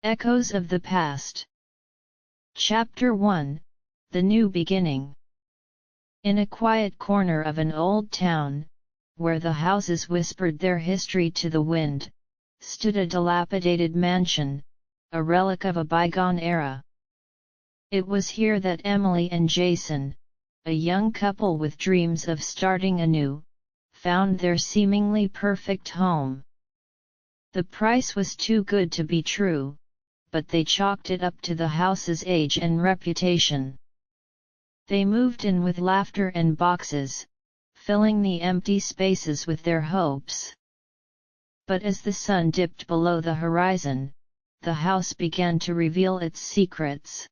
Echoes of the Past. Chapter 1, The New Beginning. In a quiet corner of an old town, where the houses whispered their history to the wind, stood a dilapidated mansion, a relic of a bygone era. It was here that Emily and Jason, a young couple with dreams of starting anew, found their seemingly perfect home. The price was too good to be true, but they chalked it up to the house's age and reputation. They moved in with laughter and boxes, filling the empty spaces with their hopes. But as the sun dipped below the horizon, the house began to reveal its secrets.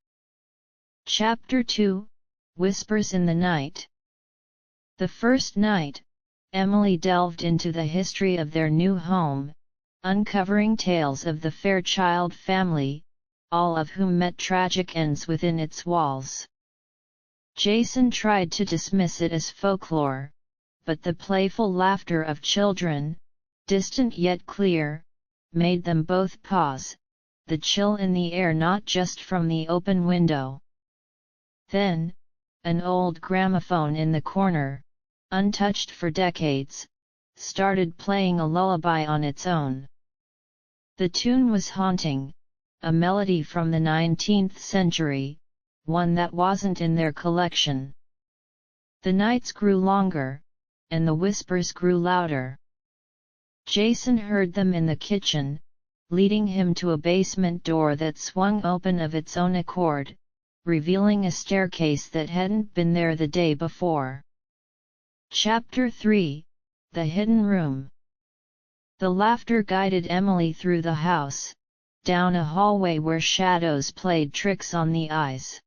Chapter 2, Whispers in the Night. The first night, Emily delved into the history of their new home, uncovering tales of the Fairchild family, all of whom met tragic ends within its walls. Jason tried to dismiss it as folklore, but the playful laughter of children, distant yet clear, made them both pause, the chill in the air not just from the open window. Then, an old gramophone in the corner, untouched for decades, started playing a lullaby on its own. The tune was haunting, a melody from the 19th century, one that wasn't in their collection. The nights grew longer, and the whispers grew louder. Jason heard them in the kitchen, leading him to a basement door that swung open of its own accord, revealing a staircase that hadn't been there the day before. Chapter 3, The Hidden Room. The laughter guided Emily through the house, down a hallway where shadows played tricks on the eyes.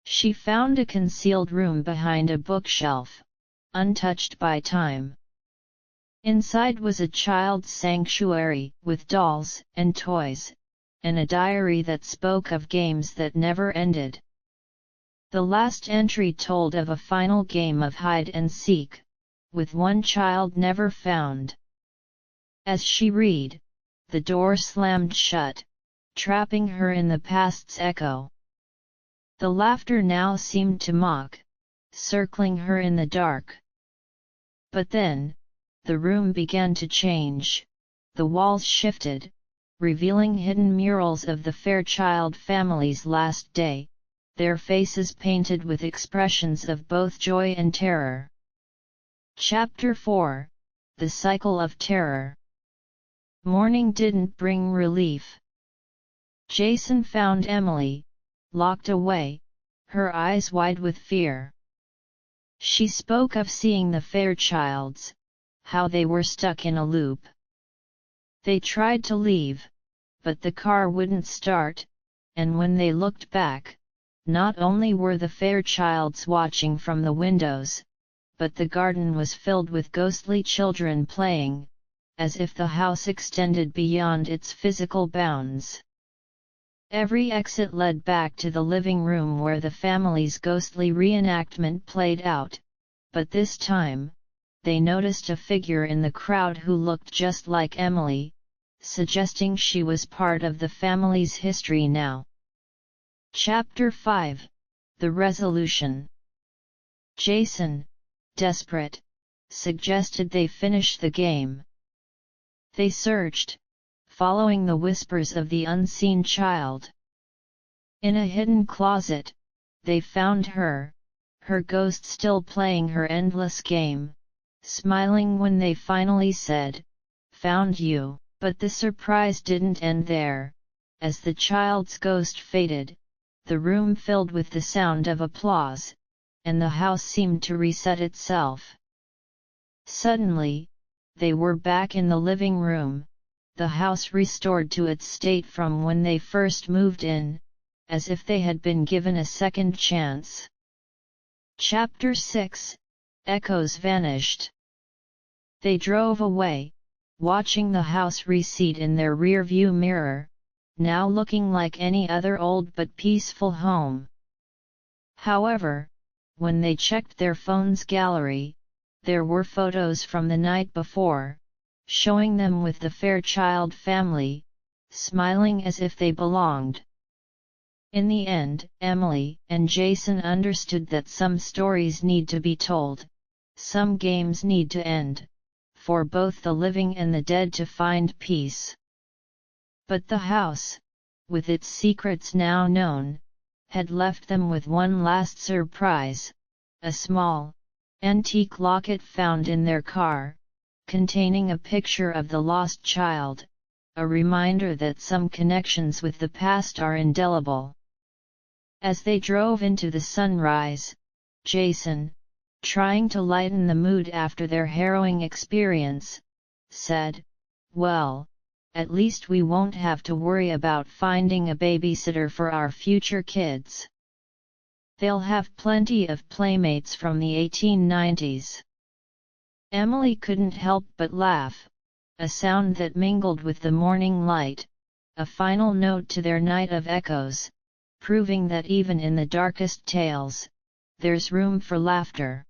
She found a concealed room behind a bookshelf, untouched by time. Inside was a child's sanctuary, with dolls and toys, and a diary that spoke of games that never ended. The last entry told of a final game of hide and seek, with one child never found. As she read, the door slammed shut, trapping her in the past's echo. The laughter now seemed to mock, circling her in the dark. But then, the room began to change. The walls shifted, revealing hidden murals of the Fairchild family's last day, their faces painted with expressions of both joy and terror. Chapter 4, The Cycle of Terror. Morning didn't bring relief. Jason found Emily, locked away, her eyes wide with fear. She spoke of seeing the Fairchilds, how they were stuck in a loop. They tried to leave, but the car wouldn't start, and when they looked back, not only were the Fairchilds watching from the windows, but the garden was filled with ghostly children playing, as if the house extended beyond its physical bounds. Every exit led back to the living room where the family's ghostly reenactment played out, but this time, they noticed a figure in the crowd who looked just like Emily, suggesting she was part of the family's history now. Chapter 5, The Resolution. Jason, desperate, suggested they finish the game. They searched, following the whispers of the unseen child. In a hidden closet, they found her, her ghost still playing her endless game, smiling when they finally said, "Found you." But the surprise didn't end there. As the child's ghost faded, the room filled with the sound of applause, and the house seemed to reset itself. Suddenly, they were back in the living room, the house restored to its state from when they first moved in, as if they had been given a second chance. Chapter 6, Echoes Vanished. They drove away, watching the house recede in their rear-view mirror, now looking like any other old but peaceful home. However, when they checked their phone's gallery, there were photos from the night before, showing them with the Fairchild family, smiling as if they belonged. In the end, Emily and Jason understood that some stories need to be told, some games need to end, for both the living and the dead to find peace. But the house, with its secrets now known, had left them with one last surprise: a small, antique locket found in their car, containing a picture of the lost child, a reminder that some connections with the past are indelible. As they drove into the sunrise, Jason, trying to lighten the mood after their harrowing experience, said, "Well, at least we won't have to worry about finding a babysitter for our future kids. They'll have plenty of playmates from the 1890s. Emily couldn't help but laugh, a sound that mingled with the morning light, a final note to their night of echoes, proving that even in the darkest tales, there's room for laughter.